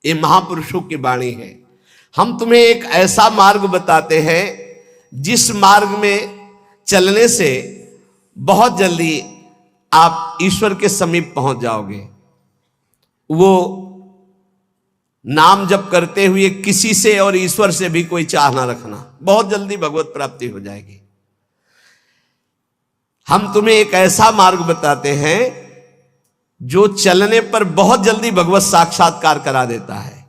ये महापुरुषों की वाणी है। हम तुम्हें एक ऐसा मार्ग बताते हैं जिस मार्ग में चलने से बहुत जल्दी आप ईश्वर के समीप पहुंच जाओगे। वो नाम जप करते हुए किसी से और ईश्वर से भी कोई चाह ना रखना, बहुत जल्दी भगवत प्राप्ति हो जाएगी। हम तुम्हें एक ऐसा मार्ग बताते हैं जो चलने पर बहुत जल्दी भगवत साक्षात्कार करा देता है।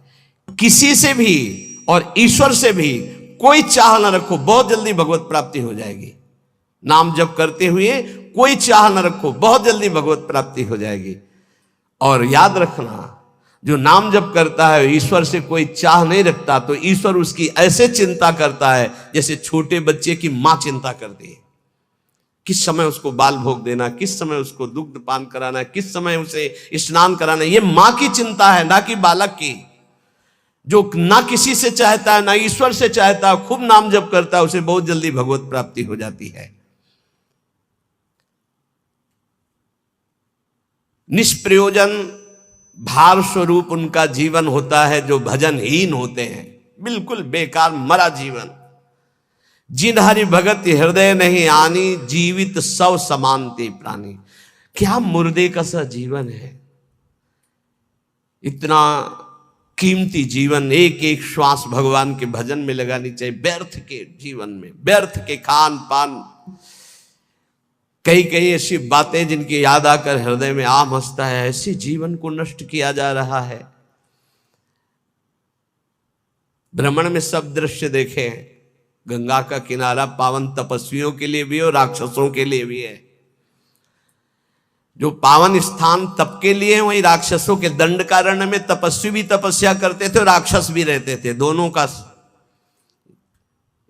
किसी से भी और ईश्वर से भी कोई चाह ना रखो, बहुत जल्दी भगवत प्राप्ति हो जाएगी। नाम जप करते हुए कोई चाह ना रखो, बहुत जल्दी भगवत प्राप्ति हो जाएगी। और याद रखना, जो नाम जप करता है ईश्वर से कोई चाह नहीं रखता, तो ईश्वर उसकी ऐसे चिंता करता है जैसे छोटे बच्चे की मां चिंता करती है। किस समय उसको बाल भोग देना, किस समय उसको दुग्ध पान कराना, किस समय उसे स्नान कराना, ये मां की चिंता है, ना कि बालक की। जो ना किसी से चाहता है, ना ईश्वर से चाहता है, खूब नाम जप करता है, उसे बहुत जल्दी भगवत प्राप्ति हो जाती है। निष्प्रयोजन भार स्वरूप उनका जीवन होता है जो भजनहीन होते हैं, बिल्कुल बेकार मरा जीवन। जिन हरि भगत हृदय नहीं आनी, जीवित सौ समानते प्राणी। क्या मुर्दे का सा जीवन है। इतना कीमती जीवन, एक एक श्वास भगवान के भजन में लगानी चाहिए। व्यर्थ के जीवन में, व्यर्थ के खान पान, कई कई ऐसी बातें जिनकी याद आकर हृदय में आम हंसता है, ऐसे जीवन को नष्ट किया जा रहा है। भ्रमण में सब दृश्य देखे, गंगा का किनारा पावन तपस्वियों के लिए भी और राक्षसों के लिए भी है। जो पावन स्थान तप के लिए है, वही राक्षसों के दंडकारण्य में तपस्वी भी तपस्या करते थे और राक्षस भी रहते थे। दोनों का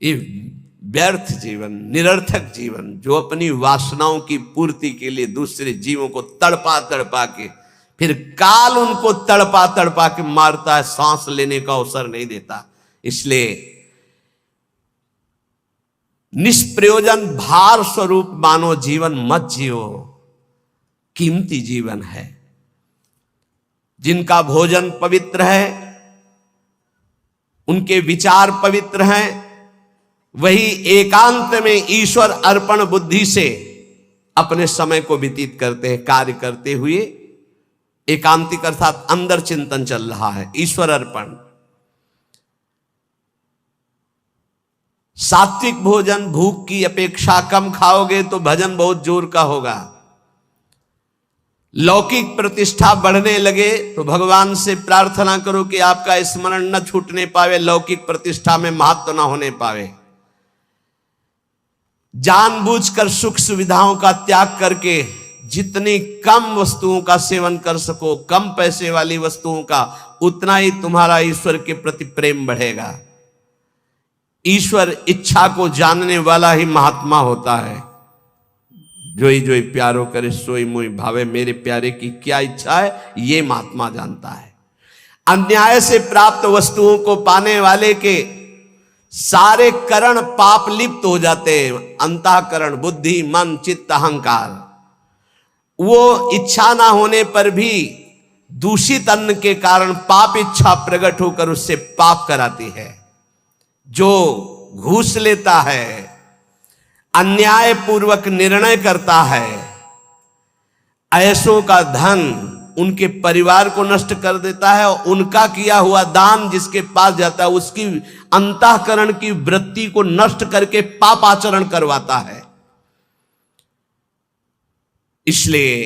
ये व्यर्थ जीवन, निरर्थक जीवन, जो अपनी वासनाओं की पूर्ति के लिए दूसरे जीवों को तड़पा तड़पा के, फिर काल उनको तड़पा तड़पा के मारता है, सांस लेने का अवसर नहीं देता। इसलिए निष्प्रयोजन भार स्वरूप मानो जीवन मत जियो। कीमती जीवन है। जिनका भोजन पवित्र है, उनके विचार पवित्र हैं, वही एकांत में ईश्वर अर्पण बुद्धि से अपने समय को व्यतीत करते हैं। कार्य करते हुए एकांतिक अर्थात अंदर चिंतन चल रहा है, ईश्वर अर्पण। सात्विक भोजन, भूख की अपेक्षा कम खाओगे तो भजन बहुत जोर का होगा। लौकिक प्रतिष्ठा बढ़ने लगे तो भगवान से प्रार्थना करो कि आपका स्मरण न छूटने पावे, लौकिक प्रतिष्ठा में महत्व न होने पावे। जानबूझकर सुख सुविधाओं का त्याग करके जितनी कम वस्तुओं का सेवन कर सको, कम पैसे वाली वस्तुओं का, उतना ही तुम्हारा ईश्वर के प्रति प्रेम बढ़ेगा। ईश्वर इच्छा को जानने वाला ही महात्मा होता है। जोई जोई प्यारो करे सोई मोई भावे, मेरे प्यारे की क्या इच्छा है ये महात्मा जानता है। अन्याय से प्राप्त वस्तुओं को पाने वाले के सारे करण पाप लिप्त हो जाते हैं। अंतःकरण, बुद्धि, मन, चित्त, अहंकार, वो इच्छा ना होने पर भी दूषित अन्न के कारण पाप इच्छा प्रकट होकर उससे पाप कराती है। जो घूस लेता है, अन्याय पूर्वक निर्णय करता है, ऐसों का धन उनके परिवार को नष्ट कर देता है और उनका किया हुआ दान जिसके पास जाता है उसकी अंतःकरण की वृत्ति को नष्ट करके पाप आचरण करवाता है। इसलिए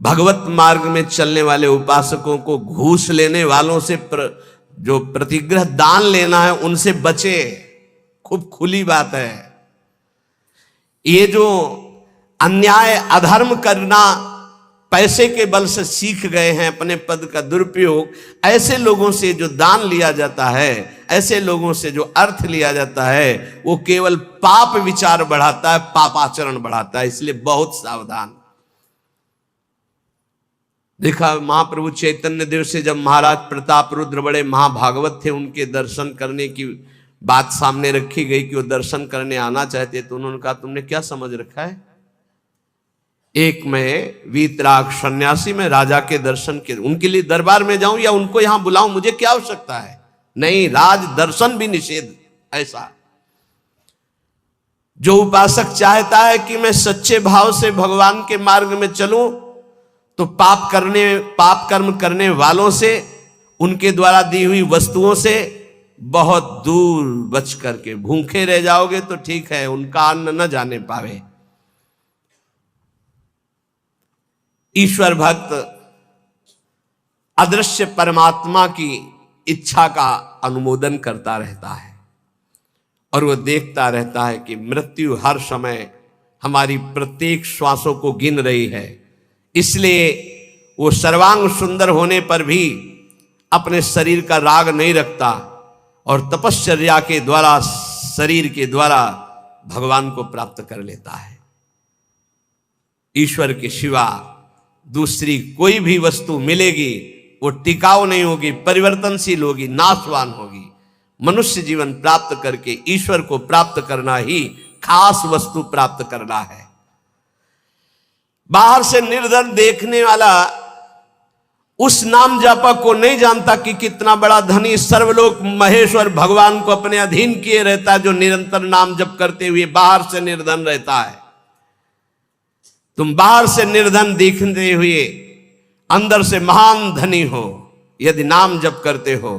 भगवत मार्ग में चलने वाले उपासकों को घूस लेने वालों से जो प्रतिग्रह दान लेना है उनसे बचे। खूब खुली बात है। ये जो अन्याय अधर्म करना पैसे के बल से सीख गए हैं, अपने पद का दुरुपयोग, ऐसे लोगों से जो दान लिया जाता है, ऐसे लोगों से जो अर्थ लिया जाता है, वो केवल पाप विचार बढ़ाता है, पाप आचरण बढ़ाता है। इसलिए बहुत सावधान। देखा महाप्रभु चैतन्य देव से जब महाराज प्रताप रुद्र बड़े महाभागवत थे, उनके दर्शन करने की बात सामने रखी गई कि वो दर्शन करने आना चाहते, तो उन्होंने कहा तुमने क्या समझ रखा है, एक मैं वीतराग सन्यासी में राजा के दर्शन के उनके लिए दरबार में जाऊं या उनको यहां बुलाऊं, मुझे क्या आवश्यकता है? नहीं, राज दर्शन भी निषेध। ऐसा जो उपासक चाहता है कि मैं सच्चे भाव से भगवान के मार्ग में चलूं, तो पाप कर्म करने वालों से, उनके द्वारा दी हुई वस्तुओं से बहुत दूर बच करके भूखे रह जाओगे तो ठीक है, उनका अन्न न जाने पावे। ईश्वर भक्त अदृश्य परमात्मा की इच्छा का अनुमोदन करता रहता है और वो देखता रहता है कि मृत्यु हर समय हमारी प्रत्येक श्वासों को गिन रही है। इसलिए वो सर्वांग सुंदर होने पर भी अपने शरीर का राग नहीं रखता और तपश्चर्या के द्वारा, शरीर के द्वारा भगवान को प्राप्त कर लेता है। ईश्वर के सिवा दूसरी कोई भी वस्तु मिलेगी वो टिकाऊ नहीं होगी, परिवर्तनशील होगी, नाशवान होगी। मनुष्य जीवन प्राप्त करके ईश्वर को प्राप्त करना ही खास वस्तु प्राप्त करना है। बाहर से निर्धन देखने वाला उस नाम जापक को नहीं जानता कि कितना बड़ा धनी सर्वलोक महेश्वर भगवान को अपने अधीन किए रहता है, जो निरंतर नाम जप करते हुए बाहर से निर्धन रहता है। तुम बाहर से निर्धन दिखते हुए अंदर से महान धनी हो यदि नाम जप करते हो,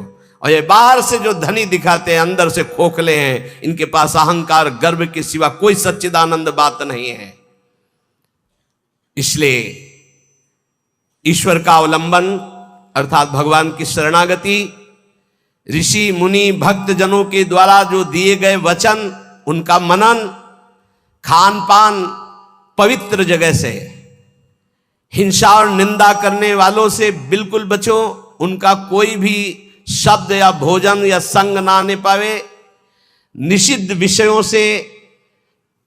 और ये बाहर से जो धनी दिखाते हैं अंदर से खोखले हैं, इनके पास अहंकार गर्व के सिवा कोई सच्चिदानंद बात नहीं है। इसलिए ईश्वर का अवलंबन अर्थात भगवान की शरणागति, ऋषि मुनि भक्त जनों के द्वारा जो दिए गए वचन, उनका मनन, खान पान पवित्र जगह से, हिंसा और निंदा करने वालों से बिल्कुल बचो, उनका कोई भी शब्द या भोजन या संग ना आने पावे, निषिद्ध विषयों से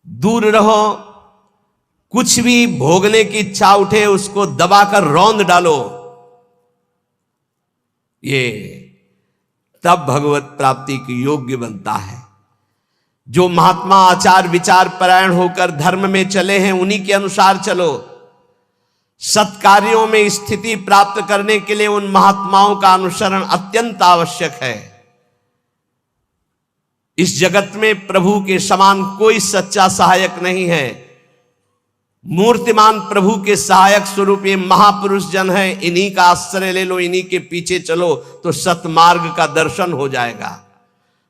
दूर रहो, कुछ भी भोगने की इच्छा उठे उसको दबाकर रौंद डालो। ये तब भगवत प्राप्ति की योग्य बनता है। जो महात्मा आचार विचार परायण होकर धर्म में चले हैं उन्हीं के अनुसार चलो। सत्कार्यों में स्थिति प्राप्त करने के लिए उन महात्माओं का अनुसरण अत्यंत आवश्यक है। इस जगत में प्रभु के समान कोई सच्चा सहायक नहीं है। मूर्तिमान प्रभु के सहायक स्वरूप ये महापुरुष जन है, इन्हीं का आश्रय ले लो, इन्हीं के पीछे चलो तो सतमार्ग का दर्शन हो जाएगा।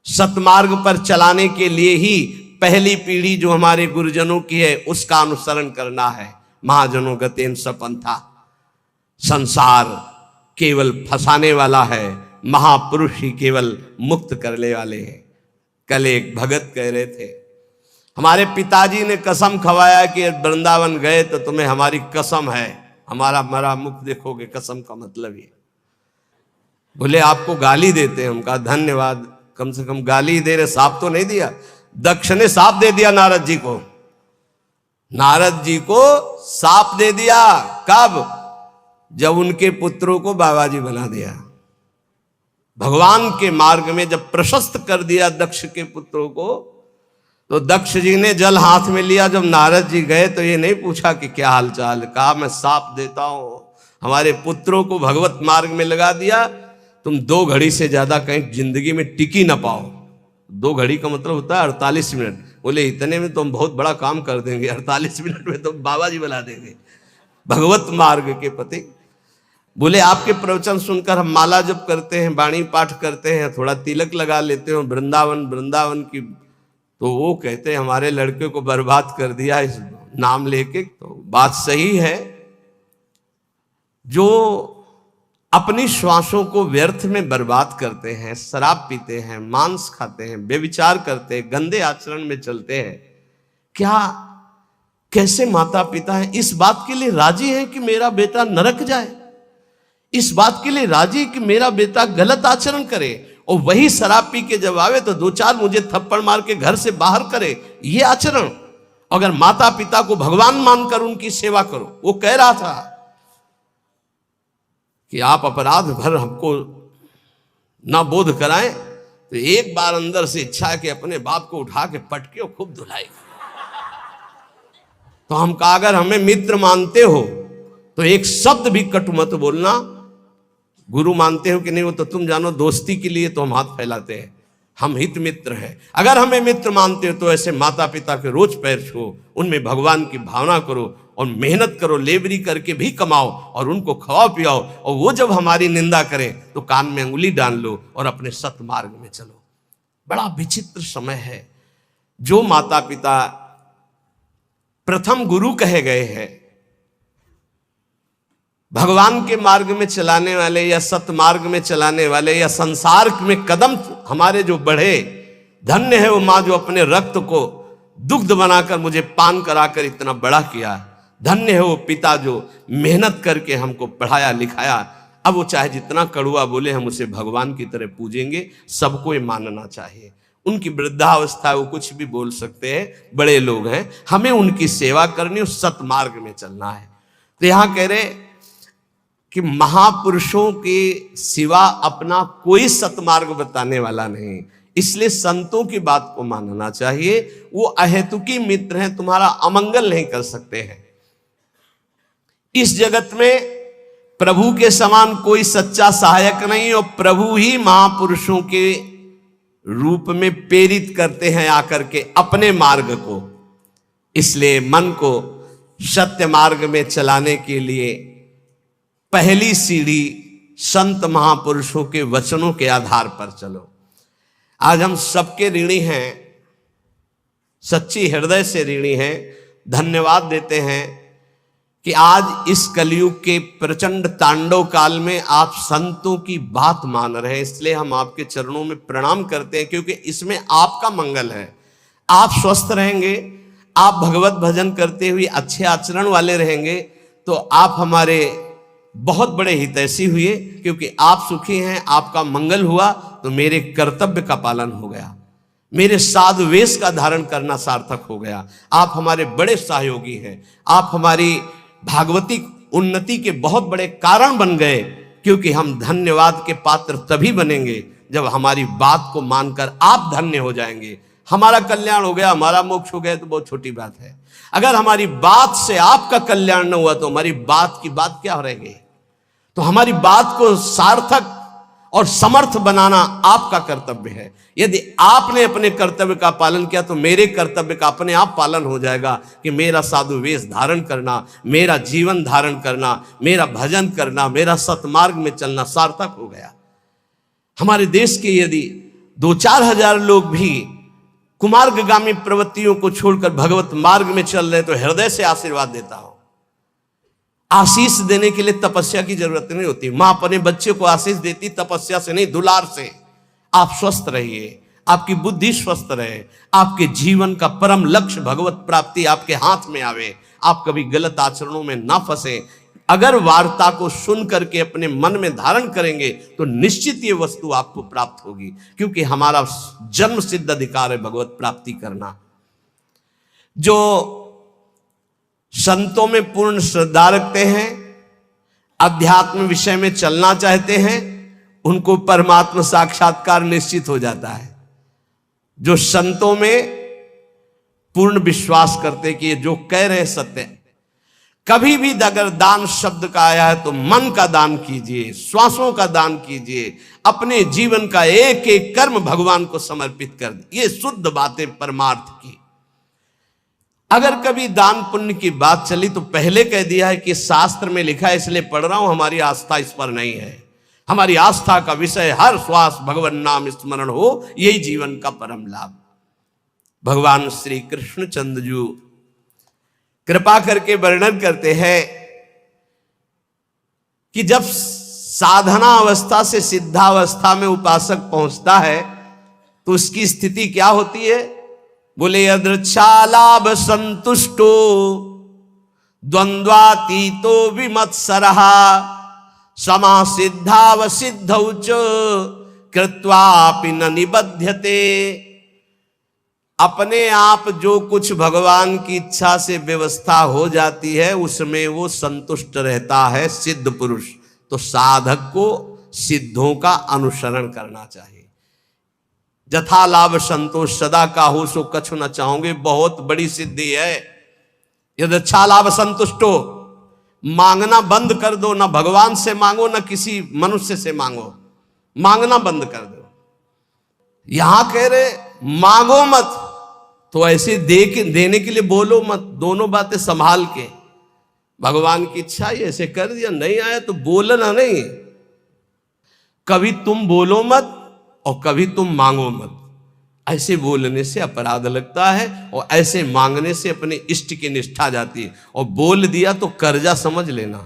सतमार्ग पर चलाने के लिए ही पहली पीढ़ी जो हमारे गुरुजनों की है उसका अनुसरण करना है। महाजनों गतेन सपंथा, संसार केवल फंसाने वाला है, महापुरुष ही केवल मुक्त करने वाले हैं। कल एक भगत कह रहे थे, हमारे पिताजी ने कसम खवाया कि वृंदावन गए तो तुम्हें हमारी कसम है, हमारा मरा मुख देखोगे। कसम का मतलब ये। बोले आपको गाली देते हैं। हम कहा धन्यवाद, कम से कम गाली दे रहे, साफ तो नहीं दिया। दक्ष ने साफ दे दिया नारद जी को, नारद जी को साफ दे दिया। कब? जब उनके पुत्रों को बाबा जी बना दिया। भगवान के मार्ग में जब प्रशस्त कर दिया दक्ष के पुत्रों को, तो दक्ष जी ने जल हाथ में लिया। जब नारद जी गए तो ये नहीं पूछा कि क्या हालचाल, कहा मैं साफ देता हूं, हमारे पुत्रों को भगवत मार्ग में लगा दिया। तुम 2 घड़ी से ज्यादा कहीं जिंदगी में टिकी ना पाओ। 2 घड़ी का मतलब होता है 48 मिनट। बोले इतने में तो हम बहुत बड़ा काम कर देंगे, 48 मिनट में तो बाबा जी बना देंगे भगवत मार्ग के पति। बोले आपके प्रवचन सुनकर हम माला जप करते हैं, बाणी पाठ करते हैं, थोड़ा तिलक लगा लेते हैं वृंदावन की, तो वो कहते हैं हमारे लड़के को बर्बाद कर दिया इस नाम लेके। तो बात सही है। जो अपनी श्वासों को व्यर्थ में बर्बाद करते हैं, शराब पीते हैं, मांस खाते हैं, व्यभिचार करते हैं, गंदे आचरण में चलते हैं, क्या कैसे माता पिता हैं इस बात के लिए राजी हैं कि मेरा बेटा नरक जाए? इस बात के लिए राजी कि मेरा बेटा गलत आचरण करे, और वही शराब पी के जब आवे तो 2-4 मुझे थप्पड़ मार के घर से बाहर करे? ये आचरण? अगर माता पिता को भगवान मानकर उनकी सेवा करो। वो कह रहा था कि आप अपराध भर हमको ना बोध कराएं, तो एक बार अंदर से इच्छा है कि अपने बाप को उठा के पटके और खूब धुलाई। तो हम कहा अगर हमें मित्र मानते हो तो एक शब्द भी कटु मत बोलना। गुरु मानते हो कि नहीं वो तो तुम जानो, दोस्ती के लिए तो हम हाथ फैलाते हैं, हम हित मित्र हैं। अगर हमें मित्र मानते हो तो ऐसे माता पिता के रोज पैर छुओ, उनमें भगवान की भावना करो और मेहनत करो, लेबरी करके भी कमाओ और उनको खवाओ पियाओ, और वो जब हमारी निंदा करें तो कान में अंगुली डाल लो और अपने सतमार्ग में चलो। बड़ा विचित्र समय है। जो माता पिता प्रथम गुरु कहे गए हैं, भगवान के मार्ग में चलाने वाले या सतमार्ग में चलाने वाले या संसार में कदम हमारे जो बढ़े, धन्य है वो माँ जो अपने रक्त को दुग्ध बनाकर मुझे पान कराकर इतना बड़ा किया। धन्य है वो पिता जो मेहनत करके हमको पढ़ाया लिखाया। अब वो चाहे जितना कड़ुआ बोले, हम उसे भगवान की तरह पूजेंगे। सबको ये मानना चाहिए। उनकी वृद्धावस्था है, वो कुछ भी बोल सकते हैं, बड़े लोग हैं, हमें उनकी सेवा करनी और सतमार्ग में चलना है। तो यहां कह रहे कि महापुरुषों के सिवा अपना कोई सतमार्ग बताने वाला नहीं, इसलिए संतों की बात को मानना चाहिए। वो अहेतुकी मित्र हैं, तुम्हारा अमंगल नहीं कर सकते हैं। इस जगत में प्रभु के समान कोई सच्चा सहायक नहीं, और प्रभु ही महापुरुषों के रूप में प्रेरित करते हैं आकर के अपने मार्ग को। इसलिए मन को सत्य मार्ग में चलाने के लिए पहली सीढ़ी संत महापुरुषों के वचनों के आधार पर चलो। आज हम सबके ऋणी हैं, सच्ची हृदय से ऋणी हैं। धन्यवाद देते हैं कि आज इस कलयुग के प्रचंड तांडव काल में आप संतों की बात मान रहे हैं। इसलिए हम आपके चरणों में प्रणाम करते हैं, क्योंकि इसमें आपका मंगल है। आप स्वस्थ रहेंगे, आप भगवत भजन करते हुए अच्छे आचरण वाले रहेंगे, तो आप हमारे बहुत बड़े हितैषी हुए। क्योंकि आप सुखी हैं, आपका मंगल हुआ, तो मेरे कर्तव्य का पालन हो गया, मेरे साधु वेश का धारण करना सार्थक हो गया। आप हमारे बड़े सहयोगी हैं, आप हमारी भागवती उन्नति के बहुत बड़े कारण बन गए। क्योंकि हम धन्यवाद के पात्र तभी बनेंगे जब हमारी बात को मानकर आप धन्य हो जाएंगे। हमारा कल्याण हो गया, हमारा मोक्ष हो गया तो बहुत छोटी बात है। अगर हमारी बात से आपका कल्याण न हुआ तो हमारी बात की बात क्या रहेगी। तो हमारी बात को सार्थक और समर्थ बनाना आपका कर्तव्य है। यदि आपने अपने कर्तव्य का पालन किया तो मेरे कर्तव्य का अपने आप पालन हो जाएगा कि मेरा साधु वेश धारण करना, मेरा जीवन धारण करना, मेरा भजन करना, मेरा सतमार्ग में चलना सार्थक हो गया। हमारे देश के यदि 2-4 हजार लोग भी कुमार्गगामी प्रवृत्तियों को छोड़कर भगवत मार्ग में चल रहे तो हृदय से आशीर्वाद देता हूं। आशीष देने के लिए तपस्या की जरूरत नहीं होती। मां अपने बच्चे को आशीष देती तपस्या से नहीं, दुलार से। आप स्वस्थ रहिए, आपकी बुद्धि स्वस्थ रहे, आपके जीवन का परम लक्ष्य भगवत प्राप्ति आपके हाथ में आवे, आप कभी गलत आचरणों में ना फंसे। अगर वार्ता को सुन करके अपने मन में धारण करेंगे तो निश्चित ये वस्तु आपको प्राप्त होगी। क्योंकि हमारा जन्म सिद्ध अधिकार है भगवत प्राप्ति करना। जो संतों में पूर्ण श्रद्धा रखते हैं, अध्यात्म विषय में चलना चाहते हैं, उनको परमात्मा साक्षात्कार निश्चित हो जाता है। जो संतों में पूर्ण विश्वास करते कि ये जो कह रहे हैं सत्य है। कभी भी अगर दान शब्द का आया है तो मन का दान कीजिए, श्वासों का दान कीजिए, अपने जीवन का एक एक कर्म भगवान को समर्पित कर दे। ये शुद्ध बातें परमार्थ की। अगर कभी दान पुण्य की बात चली तो पहले कह दिया है कि शास्त्र में लिखा है इसलिए पढ़ रहा हूं, हमारी आस्था इस पर नहीं है। हमारी आस्था का विषय हर श्वास भगवान नाम स्मरण हो, यही जीवन का परम लाभ। भगवान श्री कृष्ण चंद्र जी कृपा करके वर्णन करते हैं कि जब साधना अवस्था से सिद्धावस्था में उपासक पहुंचता है तो उसकी स्थिति क्या होती है। बोले यदृच्छालाभ संतुष्टो द्वंद्वातीतो विमत्सरः समा सिद्धावसिद्धौ च कृत्वापि न निबध्यते। अपने आप जो कुछ भगवान की इच्छा से व्यवस्था हो जाती है उसमें वो संतुष्ट रहता है सिद्ध पुरुष। तो साधक को सिद्धों का अनुसरण करना चाहिए। जथा लाभ संतोष सदा का हो सो कछु न चाहोगे, बहुत बड़ी सिद्धि है। यदृच्छा लाभ संतुष्टो, मांगना बंद कर दो, ना भगवान से मांगो ना किसी मनुष्य से मांगो, मांगना बंद कर दो। यहां कह रहे मांगो मत, तो ऐसे देने के लिए बोलो मत, दोनों बातें संभाल के। भगवान की इच्छा ही ऐसे कर दिया, नहीं आया तो बोलना नहीं। कभी तुम बोलो मत और कभी तुम मांगो मत। ऐसे बोलने से अपराध लगता है और ऐसे मांगने से अपने इष्ट की निष्ठा जाती है। और बोल दिया तो कर्जा समझ लेना,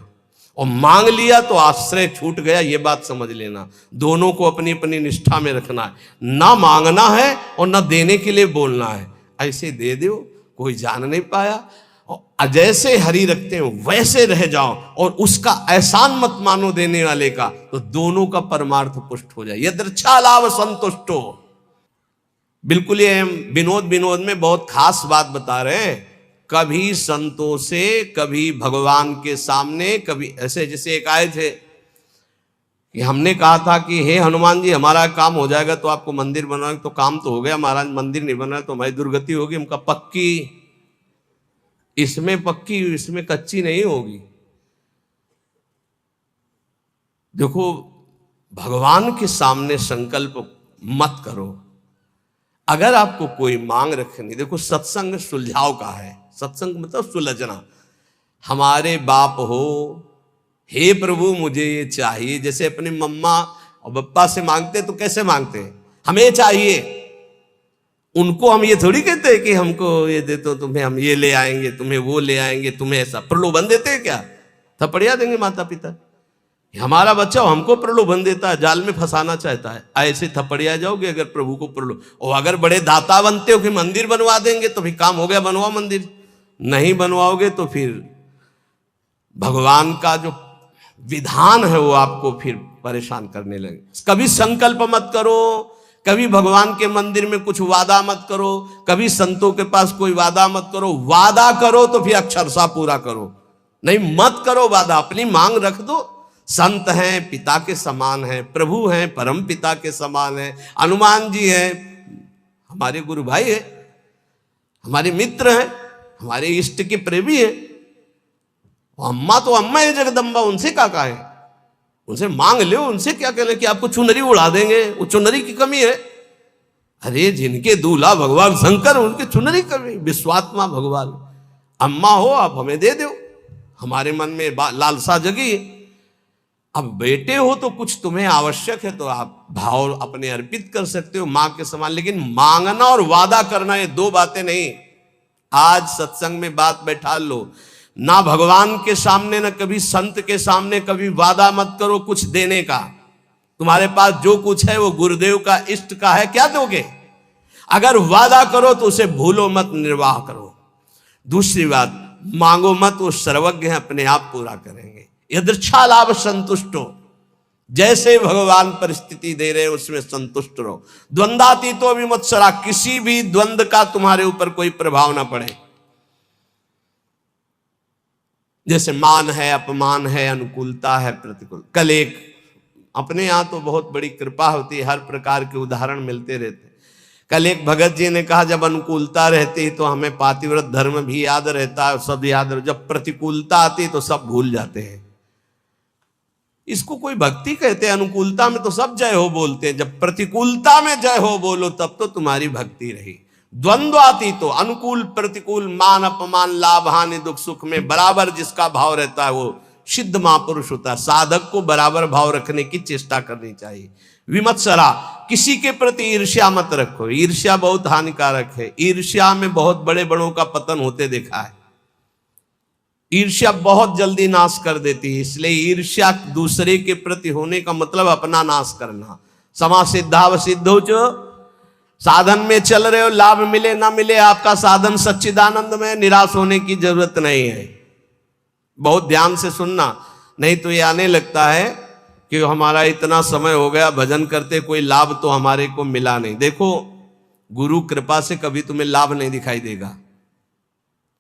और मांग लिया तो आश्रय छूट गया, ये बात समझ लेना। दोनों को अपनी अपनी निष्ठा में रखना है, ना मांगना है और ना देने के लिए बोलना है। ऐसे दे दो, कोई जान नहीं पाया, और जैसे हरि रखते हो वैसे रह जाओ, और उसका एहसान मत मानो देने वाले का, तो दोनों का परमार्थ पुष्ट हो जाए। यदृच्छा लाभ संतुष्टो। बिल्कुल ये विनोद में बहुत खास बात बता रहे हैं। कभी संतों से, कभी भगवान के सामने, कभी ऐसे, जैसे एक आए थे कि हमने कहा था कि हे हनुमान जी हमारा काम हो जाएगा तो आपको मंदिर बनवाएंगे, तो काम तो हो गया महाराज, मंदिर नहीं बना तो हमारी दुर्गति होगी। हमका पक्की, इसमें पक्की, इसमें कच्ची नहीं होगी। देखो, भगवान के सामने संकल्प मत करो। अगर आपको कोई मांग रखनी, देखो सत्संग सुलझाव का है, सत्संग मतलब सुलझना। हमारे बाप हो, हे प्रभु मुझे ये चाहिए, जैसे अपनी मम्मा और पप्पा से मांगते तो कैसे मांगते हैं, हमें चाहिए। उनको हम ये थोड़ी कहते हैं कि हमको ये दे तो तुम्हें हम ये ले आएंगे, तुम्हें वो ले आएंगे, तुम्हें ऐसा प्रलोभन देते हैं क्या? थपड़िया देंगे माता पिता। हमारा बच्चा हमको प्रलोभन देता है, जाल में फंसाना चाहता है, ऐसे थपड़िया जाओगे अगर प्रभु को और अगर बड़े दाता बनते हो कि मंदिर बनवा देंगे तो भी काम हो गया, बनवाओ मंदिर। नहीं बनवाओगे तो फिर भगवान का जो विधान है वो आपको फिर परेशान करने लगे। कभी संकल्प मत करो, कभी भगवान के मंदिर में कुछ वादा मत करो, कभी संतों के पास कोई वादा मत करो। वादा करो तो फिर अक्षरशः पूरा करो, नहीं मत करो वादा। अपनी मांग रख दो। संत हैं पिता के समान हैं, प्रभु हैं परम पिता के समान हैं, हनुमान जी हैं हमारे गुरु भाई हैं, हमारे मित्र हैं, हमारे इष्ट के प्रेमी हैं। अम्मा तो अम्मा है जगदम्बा, उनसे क्या कहे, उनसे मांग लो। उनसे क्या कहले कि आपको चुनरी उड़ा देंगे, वो चुनरी की कमी है। अरे जिनके दूल्हा भगवान शंकर, उनके चुनरी कमी। विश्वात्मा भगवान अम्मा हो, आप हमें दे दो, हमारे मन में लालसा जगी। अब बेटे हो तो कुछ तुम्हें आवश्यक है तो आप भाव अपने अर्पित कर सकते हो मां के समान, लेकिन मांगना और वादा करना ये दो बातें नहीं। आज सत्संग में बात बैठा लो, ना भगवान के सामने ना कभी संत के सामने कभी वादा मत करो कुछ देने का। तुम्हारे पास जो कुछ है वो गुरुदेव का, इष्ट का है, क्या दोगे? अगर वादा करो तो उसे भूलो मत, निर्वाह करो। दूसरी बात, मांगो मत, वो सर्वज्ञ है, अपने आप पूरा करेंगे। यदृच्छा लाभ संतुष्टो, जैसे भगवान परिस्थिति दे रहे उसमें संतुष्ट रहो। द्वंद्वातीतो विमत्सरा, किसी भी द्वंद्व का तुम्हारे ऊपर कोई प्रभाव ना पड़े। जैसे मान है, अपमान है, अनुकूलता है, प्रतिकूल। कल एक अपने यहां तो बहुत बड़ी कृपा होती है, हर प्रकार के उदाहरण मिलते रहते। कल एक भगत जी ने कहा जब अनुकूलता रहती तो हमें पातिव्रत धर्म भी याद रहता है, सब याद रहता, जब प्रतिकूलता आती तो सब भूल जाते हैं। इसको कोई भक्ति कहते हैं? अनुकूलता में तो सब जय हो बोलते हैं, जब प्रतिकूलता में जय हो बोलो तब तो तुम्हारी भक्ति रही। द्वंद्व आती तो अनुकूल प्रतिकूल, मान अपमान, लाभ हानि, दुख सुख में बराबर जिसका भाव रहता है वो सिद्ध महापुरुष होता है। साधक को बराबर भाव रखने की चेष्टा करनी चाहिए। विमत्सरा, किसी के प्रति ईर्ष्या मत रखो, ईर्ष्या बहुत हानिकारक है। ईर्ष्या में बहुत बड़े बड़ों का पतन होते देखा है। ईर्ष्या बहुत जल्दी नाश कर देती है, इसलिए ईर्ष्या दूसरे के प्रति होने का मतलब अपना नाश करना। समा सिद्धाव सिद्धो जो, साधन में चल रहे हो, लाभ मिले ना मिले, आपका साधन सच्चिदानंद में, निराश होने की जरूरत नहीं है। बहुत ध्यान से सुनना, नहीं तो ये आने लगता है कि हमारा इतना समय हो गया भजन करते, कोई लाभ तो हमारे को मिला नहीं। देखो, गुरु कृपा से कभी तुम्हें लाभ नहीं दिखाई देगा,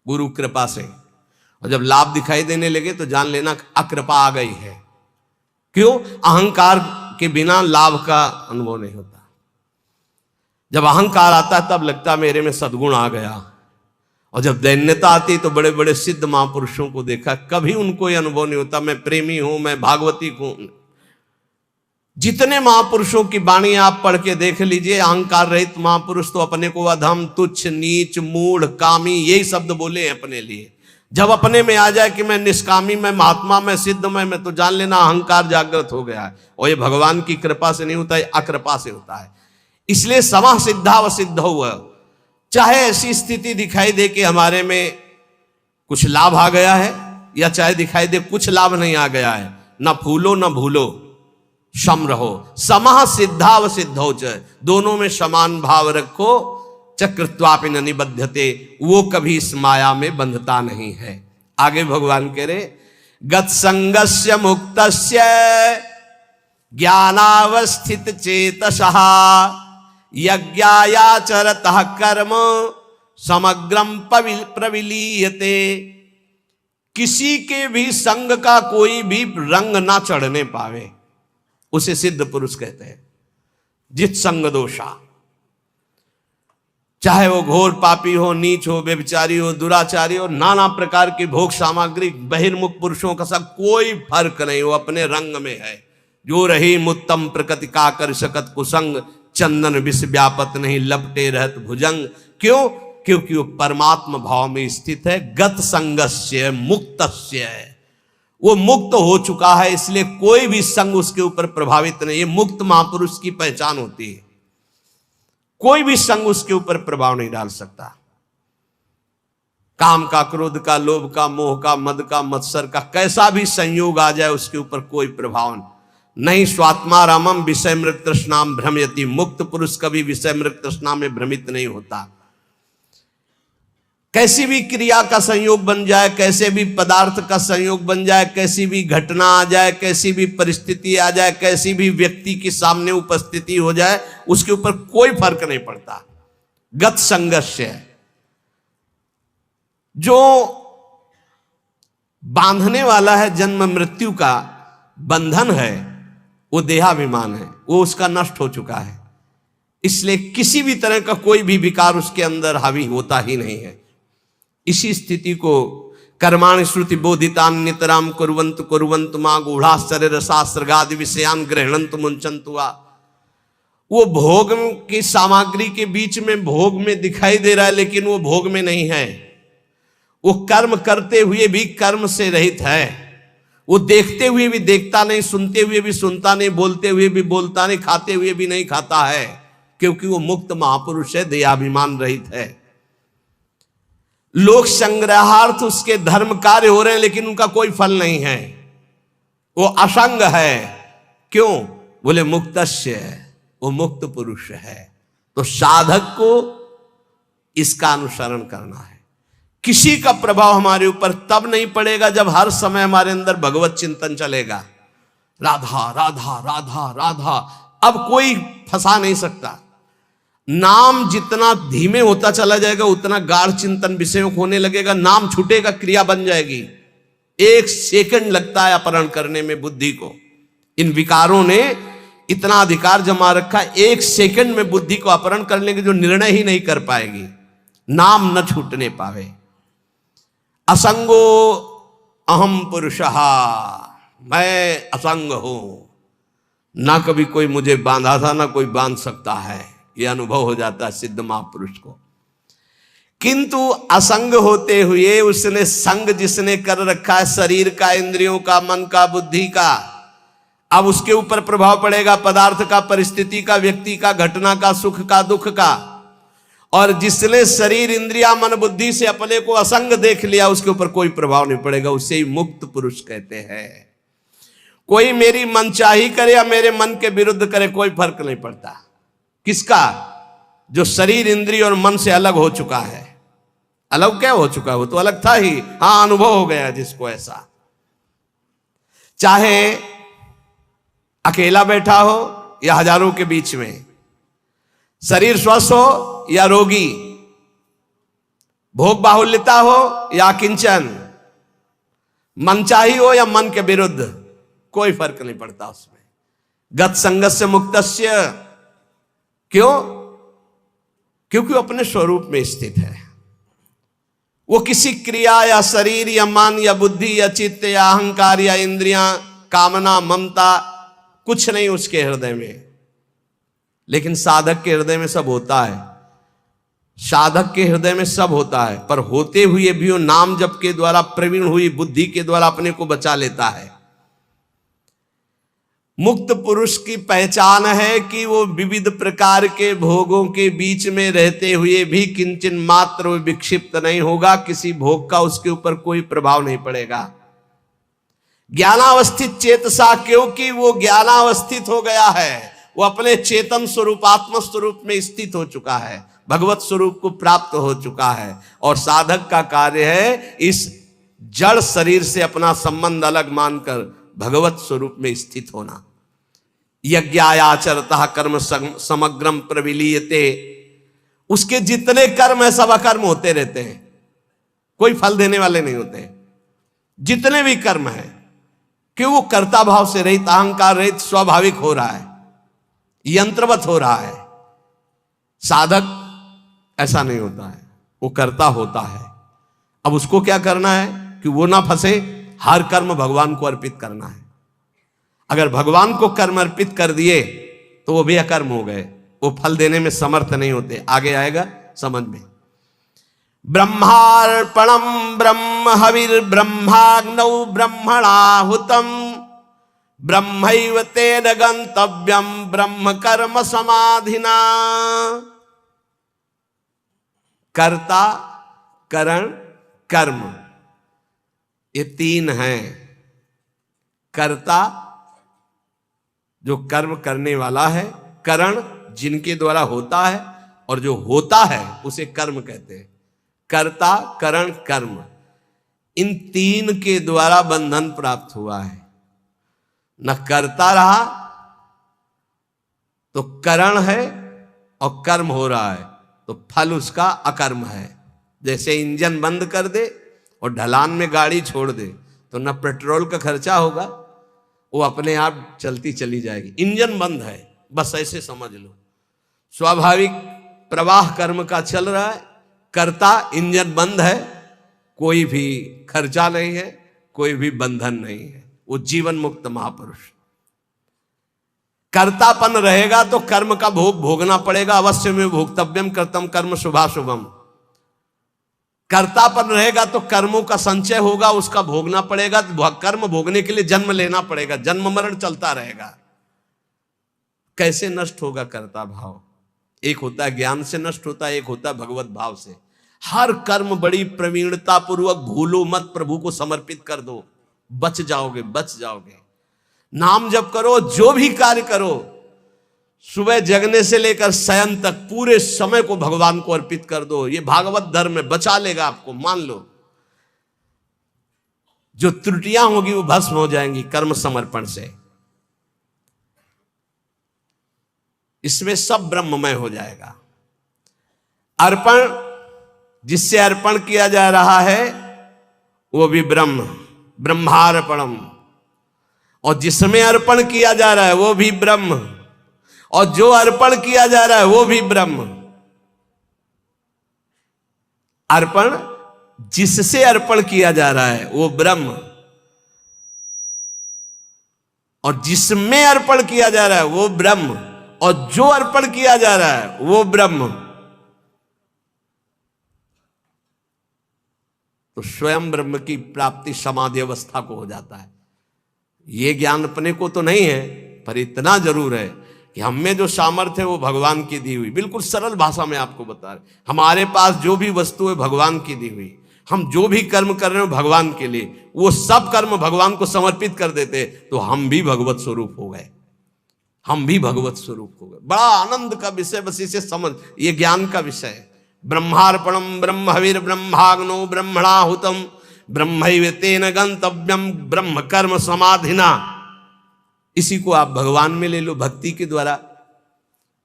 गुरु कृपा से। और जब लाभ दिखाई देने लगे तो जान लेना अकृपा आ गई है। क्यों? अहंकार के बिना लाभ का अनुभव नहीं होता। जब अहंकार आता है तब लगता है मेरे में सद्गुण आ गया, और जब दैन्यता आती तो बड़े बड़े सिद्ध महापुरुषों को देखा, कभी उनको यह अनुभव नहीं होता मैं प्रेमी हूं, मैं भागवती हूं। जितने महापुरुषों की वाणी आप पढ़ के देख लीजिए, अहंकार रहित महापुरुष तो अपने को अधम, तुच्छ, नीच, मूढ़, कामी यही शब्द बोले हैं अपने लिए। जब अपने में आ जाए कि मैं निष्कामी, मैं महात्मा, मैं सिद्ध, मैं तो जान लेना अहंकार जागृत हो गया है। और ये भगवान की कृपा से नहीं होता है, अकृपा से होता है। इसलिए समा सिद्धा व सिद्ध हुआ। चाहे ऐसी स्थिति दिखाई दे कि हमारे में कुछ लाभ आ गया है, या चाहे दिखाई दे कुछ लाभ नहीं आ गया है, ना फूलो ना भूलो, सम रहो। समः सिद्धा व सिद्धौ च, दोनों में समान भाव रखो। चक्रत्वापि न निबध्यते, वो कभी इस माया में बंधता नहीं है। आगे भगवान कह रहे गत संगस्य मुक्तस्य ज्ञानावस्थित चेतसः यज्ञायाचरतः कर्म समग्रम प्रविलीयते। किसी के भी संग का कोई भी रंग ना चढ़ने पावे, उसे सिद्ध पुरुष कहते हैं। जित संग दोषा, चाहे वो घोर पापी हो, नीच हो, व्यभिचारी हो, दुराचारी हो, नाना प्रकार की भोग सामग्री, बहिर्मुख पुरुषों का सब कोई फर्क नहीं, वो अपने रंग में है। जो रही मुत्तम प्रकृति का कर सकत कुसंग, चंदन विष व्यापत नहीं लपटे रहत भुजंग। क्यों? क्योंकि वो परमात्मा भाव में स्थित है। गत संगस्य मुक्तस्य, वो मुक्त हो चुका है, इसलिए कोई भी संग उसके ऊपर प्रभावित नहीं। ये मुक्त महापुरुष की पहचान होती है। कोई भी संग उसके ऊपर प्रभाव नहीं डाल सकता। काम का, क्रोध का, लोभ का, मोह का, मद का, मत्सर का कैसा भी संयोग आ जाए उसके ऊपर कोई प्रभाव नहीं। स्वात्मा रामम विषय मृत तृष्णाम भ्रमयति, मुक्त पुरुष कभी विषय मृत तृष्णा में भ्रमित नहीं होता। कैसी भी क्रिया का संयोग बन जाए, कैसे भी पदार्थ का संयोग बन जाए, कैसी भी घटना आ जाए, कैसी भी परिस्थिति आ जाए, कैसी भी व्यक्ति के सामने उपस्थिति हो जाए, उसके ऊपर कोई फर्क नहीं पड़ता। गत संघर्ष है। जो बांधने वाला है जन्म मृत्यु का बंधन है, वो देहाभिमान है, वो उसका नष्ट हो चुका है। इसलिए किसी भी तरह का कोई भी विकार उसके अंदर हावी होता ही नहीं है। इसी स्थिति को कर्माणि श्रुति बोधितान नितराम कुर्वन्तु कुर्वन्तु मां गूढ़ाश्चर्य रसास्त्रगादि विषयान गृह्णन्तु मुंचन्तु वा। वो भोग की सामग्री के बीच में भोग में दिखाई दे रहा है, लेकिन वो भोग में नहीं है। वो कर्म करते हुए भी कर्म से रहित है। वो देखते हुए भी देखता नहीं, सुनते हुए भी सुनता नहीं, बोलते हुए भी बोलता नहीं, खाते हुए भी नहीं खाता है, क्योंकि वो मुक्त महापुरुष है, देहाभिमान रहित है। लोक संग्रहार्थ उसके धर्म कार्य हो रहे हैं, लेकिन उनका कोई फल नहीं है। वो असंग है। क्यों? बोले मुक्तस्य है, वो मुक्त पुरुष है। तो साधक को इसका अनुसरण करना है। किसी का प्रभाव हमारे ऊपर तब नहीं पड़ेगा जब हर समय हमारे अंदर भगवत चिंतन चलेगा। राधा राधा राधा राधा, अब कोई फंसा नहीं सकता। नाम जितना धीमे होता चला जाएगा उतना गाढ़ चिंतन विषयों को होने लगेगा। नाम छूटेगा, क्रिया बन जाएगी। 1 सेकंड लगता है अपहरण करने में बुद्धि को। इन विकारों ने इतना अधिकार जमा रखा, 1 सेकंड में बुद्धि को अपहरण करने के जो निर्णय ही नहीं कर पाएगी, नाम न छूटने पावे। असंगो अहम पुरुषः, मैं असंग हूं, ना कभी कोई मुझे बांधा था, ना कोई बांध सकता है। यह अनुभव हो जाता है सिद्ध महापुरुष को। किंतु असंग होते हुए उसने संग जिसने कर रखा है शरीर का, इंद्रियों का, मन का, बुद्धि का, अब उसके ऊपर प्रभाव पड़ेगा पदार्थ का, परिस्थिति का, व्यक्ति का, घटना का, सुख का, दुख का। और जिसने शरीर, इंद्रिया, मन, बुद्धि से अपने को असंग देख लिया, उसके ऊपर कोई प्रभाव नहीं पड़ेगा। उसे ही मुक्त पुरुष कहते हैं। कोई मेरी मनचाही करे या मेरे मन के विरुद्ध करे, कोई फर्क नहीं पड़ता। किसका? जो शरीर, इंद्रिय और मन से अलग हो चुका है। अलग क्या हो चुका है? वो तो अलग था ही। हाँ, अनुभव हो गया जिसको ऐसा। चाहे अकेला बैठा हो या हजारों के बीच में, शरीर स्वस्थ हो या रोगी, भोग बाहुल्यता हो या किंचन, मनचाही हो या मन के विरुद्ध, कोई फर्क नहीं पड़ता उसमें। गत संगस्य मुक्तस्य। क्यों? क्योंकि वो अपने स्वरूप में स्थित है। वो किसी क्रिया या शरीर या मन या बुद्धि या चित्त या अहंकार या इंद्रियां, कामना, ममता कुछ नहीं उसके हृदय में। लेकिन साधक के हृदय में सब होता है, साधक के हृदय में सब होता है, पर होते हुए भी वो नाम जप के द्वारा, प्रवीण हुई बुद्धि के द्वारा अपने को बचा लेता है। मुक्त पुरुष की पहचान है कि वो विविध प्रकार के भोगों के बीच में रहते हुए भी किंचन मात्र विक्षिप्त नहीं होगा, किसी भोग का उसके ऊपर कोई प्रभाव नहीं पड़ेगा। ज्ञानावस्थित चेतसा, क्योंकि वो ज्ञानावस्थित हो गया है, वो अपने चेतन स्वरूप आत्म स्वरूप में स्थित हो चुका है, भगवत स्वरूप को प्राप्त हो चुका है। और साधक का कार्य है इस जड़ शरीर से अपना संबंध अलग मानकर भगवत स्वरूप में स्थित होना। यज्ञायाचरतः कर्म समग्रम प्रविलीयते, उसके जितने कर्म है सब अकर्म होते रहते हैं, कोई फल देने वाले नहीं होते। जितने भी कर्म है कि वो कर्ता भाव से रहित, अहंकार रहित, स्वाभाविक हो रहा है, यंत्रवत हो रहा है। साधक ऐसा नहीं होता है, वो कर्ता होता है। अब उसको क्या करना है कि वो ना फंसे, हर कर्म भगवान को अर्पित करना है। अगर भगवान को कर्म अर्पित कर दिए तो वो भी अकर्म हो गए, वो फल देने में समर्थ नहीं होते। आगे आएगा समझ में। ब्रह्मार्पणम ब्रह्म हविर ब्रह्माग्नौ ब्रह्मणाहुतम ब्रह्मैव तेन गंतव्यम ब्रह्म कर्म समाधिना। कर्ता, करण, कर्म, ये तीन हैं। कर्ता जो कर्म करने वाला है, करण जिनके द्वारा होता है, और जो होता है उसे कर्म कहते हैं। कर्ता, करण, कर्म, इन तीन के द्वारा बंधन प्राप्त हुआ है। न कर्ता रहा तो करण है और कर्म हो रहा है तो फल उसका अकर्म है। जैसे इंजन बंद कर दे और ढलान में गाड़ी छोड़ दे तो न पेट्रोल का खर्चा होगा, वो अपने आप चलती चली जाएगी। इंजन बंद है, बस ऐसे समझ लो। स्वाभाविक प्रवाह कर्म का चल रहा है, कर्ता इंजन बंद है, कोई भी खर्चा नहीं है, कोई भी बंधन नहीं है, वो जीवन मुक्त महापुरुष। कर्तापन रहेगा तो कर्म का भोग भोगना पड़ेगा, अवश्य में भोक्तव्यम कर्तम कर्म शुभाशुभम। कर्तापन रहेगा तो कर्मों का संचय होगा, उसका भोगना पड़ेगा। कर्म भोगने के लिए जन्म लेना पड़ेगा, जन्म मरण चलता रहेगा। कैसे नष्ट होगा कर्ता भाव? एक होता है ज्ञान से नष्ट होता है, एक होता है भगवत भाव से। हर कर्म बड़ी प्रवीणता पूर्वक भूलो मत, प्रभु को समर्पित कर दो, बच जाओगे, बच जाओगे। नाम जप करो, जो भी कार्य करो, सुबह जगने से लेकर शयन तक पूरे समय को भगवान को अर्पित कर दो। ये भागवत धर्म में बचा लेगा आपको, मान लो। जो त्रुटियां होगी वो भस्म हो जाएंगी कर्म समर्पण से। इसमें सब ब्रह्ममय हो जाएगा। अर्पण, जिससे अर्पण किया जा रहा है वो भी ब्रह्म, ब्रह्मार्पणम। और जिसमें अर्पण किया जा रहा है वो भी ब्रह्म, और जो अर्पण किया जा रहा है वो भी ब्रह्म। अर्पण, जिससे अर्पण किया जा रहा है वो ब्रह्म, और जिसमें अर्पण किया जा रहा है वो ब्रह्म, और जो अर्पण किया जा रहा है वो ब्रह्म। तो स्वयं ब्रह्म की प्राप्ति समाधि अवस्था को हो जाता है। ये ज्ञान अपने को तो नहीं है, पर इतना जरूर है कि हम में जो सामर्थ्य है वो भगवान की दी हुई। बिल्कुल सरल भाषा में आपको बता रहे, हमारे पास जो भी वस्तु है भगवान की दी हुई। हम जो भी कर्म कर रहे हो भगवान के लिए, वो सब कर्म भगवान को समर्पित कर देते तो हम भी भगवत स्वरूप हो गए, हम भी भगवत स्वरूप हो गए। बड़ा आनंद का विषय, बस इसे समझ, ये ज्ञान का विषय है। ब्रह्मार्पणम ब्रह्म हविर ब्रह्माग्नो ब्रह्मणाहुतम ब्रह्मैव तेन गंतव्यम ब्रह्म कर्म समाधिना। इसी को आप भगवान में ले लो, भक्ति के द्वारा।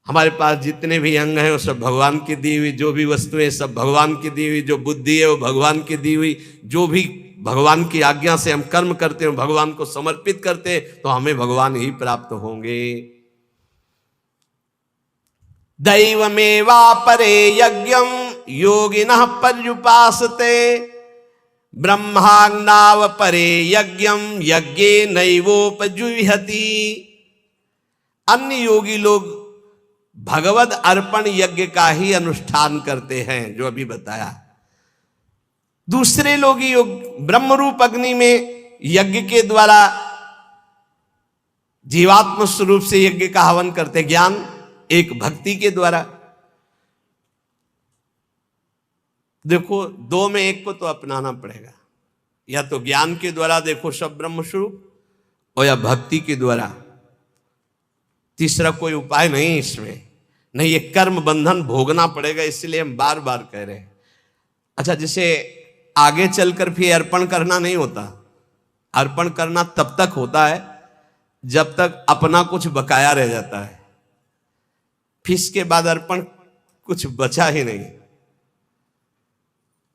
हमारे पास जितने भी अंग हैं वो सब भगवान की दी हुई, जो भी वस्तुएं सब भगवान की दी हुई, जो बुद्धि है वो भगवान की दी हुई। जो भी भगवान की आज्ञा से हम कर्म करते हैं, भगवान को समर्पित करते हैं, तो हमें भगवान ही प्राप्त होंगे। दैवमेवा परे यज्ञम योगिनः पर्युपासते ब्रह्माग्नाव परे यज्ञम यज्ञे नैवोपजुह्यति। अन्य योगी लोग भगवद अर्पण यज्ञ का ही अनुष्ठान करते हैं, जो अभी बताया। दूसरे लोग योग ब्रह्म रूप अग्नि में यज्ञ के द्वारा जीवात्म स्वरूप से यज्ञ का हवन करते, ज्ञान एक भक्ति के द्वारा। देखो, दो में एक को तो अपनाना पड़ेगा, या तो ज्ञान के द्वारा देखो सब ब्रह्म स्वरूप, और या भक्ति के द्वारा। तीसरा कोई उपाय नहीं इसमें, नहीं, ये कर्म बंधन भोगना पड़ेगा, इसलिए हम बार बार कह रहे हैं। अच्छा, जैसे आगे चलकर फिर अर्पण करना नहीं होता। अर्पण करना तब तक होता है जब तक अपना कुछ बकाया रह जाता है, फिर इसके बाद अर्पण कुछ बचा ही नहीं।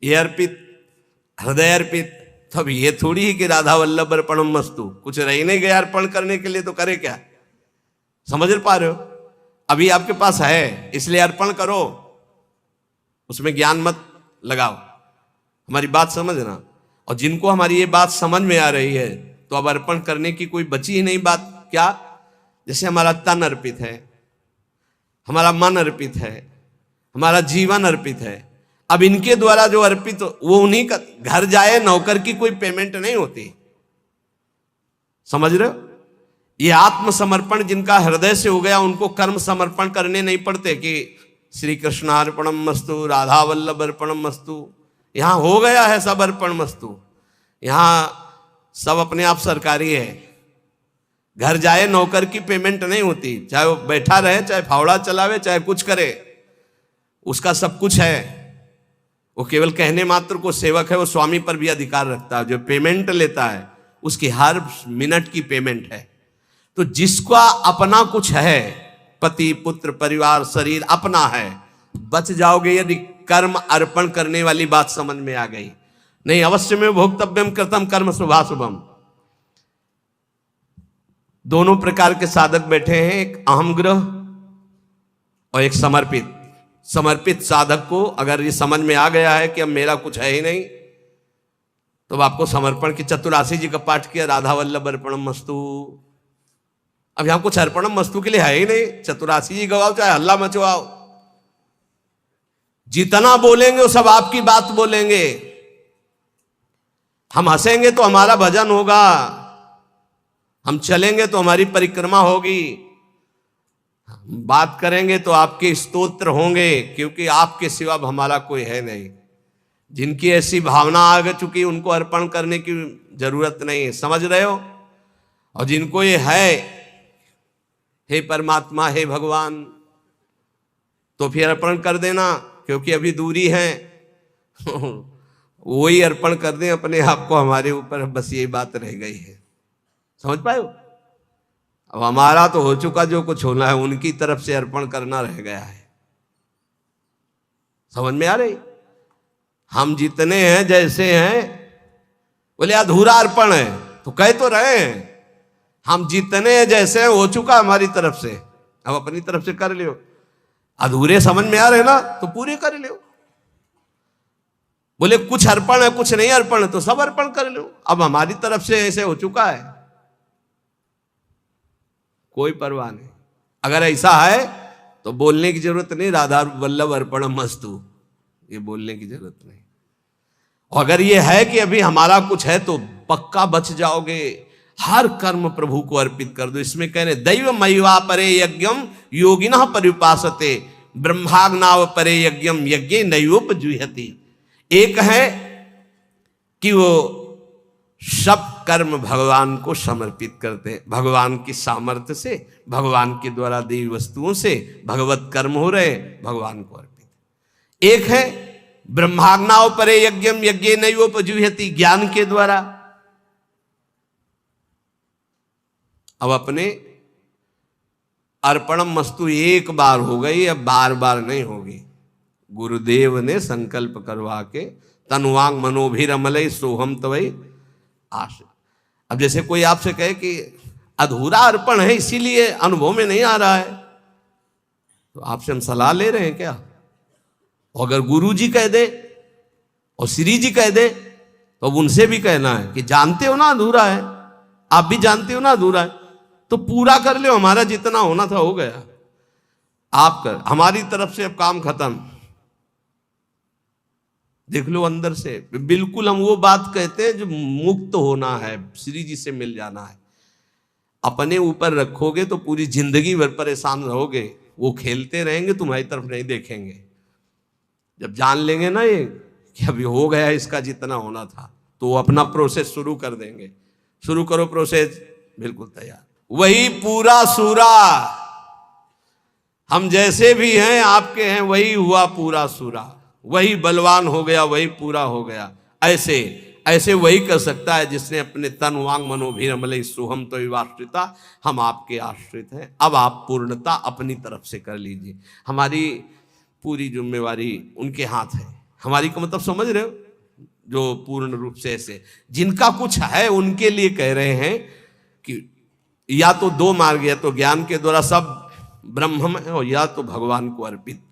ये अर्पित, हृदय अर्पित, तब ये थोड़ी ही कि राधा वल्लभ अर्पणम मस्तु, कुछ रह नहीं गया अर्पण करने के लिए, तो करे क्या? समझ पा रहे हो? अभी आपके पास है इसलिए अर्पण करो, उसमें ज्ञान मत लगाओ। हमारी बात समझना। और जिनको हमारी ये बात समझ में आ रही है, तो अब अर्पण करने की कोई बची ही नहीं बात। क्या? जैसे हमारा तन अर्पित है, हमारा मन अर्पित है, हमारा जीवन अर्पित है। अब इनके द्वारा जो अर्पित, वो उन्हीं का घर जाए, नौकर की कोई पेमेंट नहीं होती। समझ रहे हो? ये आत्मसमर्पण जिनका हृदय से हो गया, उनको कर्म समर्पण करने नहीं पड़ते कि श्री कृष्णार्पणम मस्तु, राधा वल्लभ अर्पणम मस्तु। यहां हो गया है सब अर्पण मस्तु। यहां सब अपने आप सरकारी है। घर जाए, नौकर की पेमेंट नहीं होती, चाहे वो बैठा रहे, चाहे फावड़ा चलावे, चाहे कुछ करे, उसका सब कुछ है। वो केवल कहने मात्र को सेवक है, वो स्वामी पर भी अधिकार रखता है। जो पेमेंट लेता है उसकी हर मिनट की पेमेंट है। तो जिसका अपना कुछ है, पति पुत्र परिवार शरीर अपना है, बच जाओगे यदि कर्म अर्पण करने वाली बात समझ में आ गई। नहीं, अवश्य में भोक्तव्यम कृतम कर्म शुभाशुभम। दोनों प्रकार के साधक बैठे हैं, एक अहम ग्रह और एक समर्पित। समर्पित साधक को अगर ये समझ में आ गया है कि अब मेरा कुछ है ही नहीं, तो आपको समर्पण की 84 जी का पाठ किया, राधा वल्लभ अर्पणम मस्तु। अब यहां कुछ अर्पणम मस्तु के लिए है ही नहीं। 84 जी गवाओ, चाहे हल्ला मचवाओ, जितना बोलेंगे वो सब आपकी बात बोलेंगे। हम हंसेंगे तो हमारा भजन होगा, हम चलेंगे तो हमारी परिक्रमा होगी, बात करेंगे तो आपके स्तोत्र होंगे, क्योंकि आपके सिवा हमारा कोई है नहीं। जिनकी ऐसी भावना आ चुकी, उनको अर्पण करने की जरूरत नहीं है। समझ रहे हो? और जिनको ये है, हे परमात्मा, हे भगवान, तो फिर अर्पण कर देना, क्योंकि अभी दूरी है। वही अर्पण कर दें अपने आप को हमारे ऊपर, बस यही बात रह गई है। समझ पाए हो? अब हमारा तो हो चुका, जो कुछ होना है उनकी तरफ से अर्पण करना रह गया है। समझ में आ रही? हम जितने हैं जैसे हैं, बोले अधूरा अर्पण है, तो कह तो रहे हैं हम जितने हैं जैसे हैं, हो चुका हमारी तरफ से, अब अपनी तरफ से कर लियो। अधूरे समझ में आ रहे ना, तो पूरे कर लियो। बोले कुछ अर्पण है, कुछ नहीं अर्पण है, तो सब अर्पण कर लो। अब हमारी तरफ से ऐसे हो चुका है, कोई परवाह नहीं। अगर ऐसा है तो बोलने की जरूरत नहीं, राधा वल्लभ अर्पणम मस्तु, ये बोलने की जरूरत नहीं। और अगर ये है कि अभी हमारा कुछ है, तो पक्का बच जाओगे। हर कर्म प्रभु को अर्पित कर दो। इसमें कह रहे दैव मय्वा परे यज्ञम योगिनः पर्युपासते ब्रह्माग्नाव परे यज्ञम यज्ञे नैवोपजुह्यति। एक है कि वो सब कर्म भगवान को समर्पित करते हैं, भगवान की सामर्थ्य से, भगवान के द्वारा दी वस्तुओं से भगवत कर्म हो रहे, भगवान को अर्पित। एक है ब्रह्माग्नाव परे यज्ञम यज्ञे नैवोपजुह्यति, ज्ञान के द्वारा। अब अपने अर्पणम मस्तु एक बार हो गई, अब बार बार नहीं होगी। गुरुदेव ने संकल्प करवा के तनुवांग मनोभिरमलय सोहम तवई आश। अब जैसे कोई आपसे कहे कि अधूरा अर्पण है इसीलिए अनुभव में नहीं आ रहा है, तो आपसे हम सलाह ले रहे हैं क्या? अगर गुरु जी कह दे और श्री जी कह दे तो अब उनसे भी कहना है कि जानते हो ना अधूरा है, आप भी जानते हो ना अधूरा है, तो पूरा कर लो, हमारा जितना होना था हो गया, आप कर, हमारी तरफ से अब काम खत्म। देख लो अंदर से बिल्कुल हम वो बात कहते हैं जो मुक्त होना है, श्री जी से मिल जाना है। अपने ऊपर रखोगे तो पूरी जिंदगी भर परेशान रहोगे, वो खेलते रहेंगे, तुम्हारी तरफ नहीं देखेंगे। जब जान लेंगे ना ये कि अभी हो गया इसका जितना होना था, तो वो अपना प्रोसेस शुरू कर देंगे। शुरू करो प्रोसेस, बिल्कुल तैयार। वही पूरा सूरा, हम जैसे भी हैं आपके हैं, वही हुआ पूरा सूरा, वही बलवान हो गया, वही पूरा हो गया। ऐसे ऐसे वही कर सकता है जिसने अपने तन वांग मनोभीरमले सोहम तो विवाश्रिता, हम आपके आश्रित हैं। अब आप पूर्णता अपनी तरफ से कर लीजिए, हमारी पूरी जिम्मेवारी उनके हाथ है। हमारी का मतलब समझ रहे हो, जो पूर्ण रूप से ऐसे जिनका कुछ है उनके लिए कह रहे हैं कि या तो दो मार्ग है, तो ज्ञान के द्वारा सब ब्रह्म है, और या तो भगवान को अर्पित।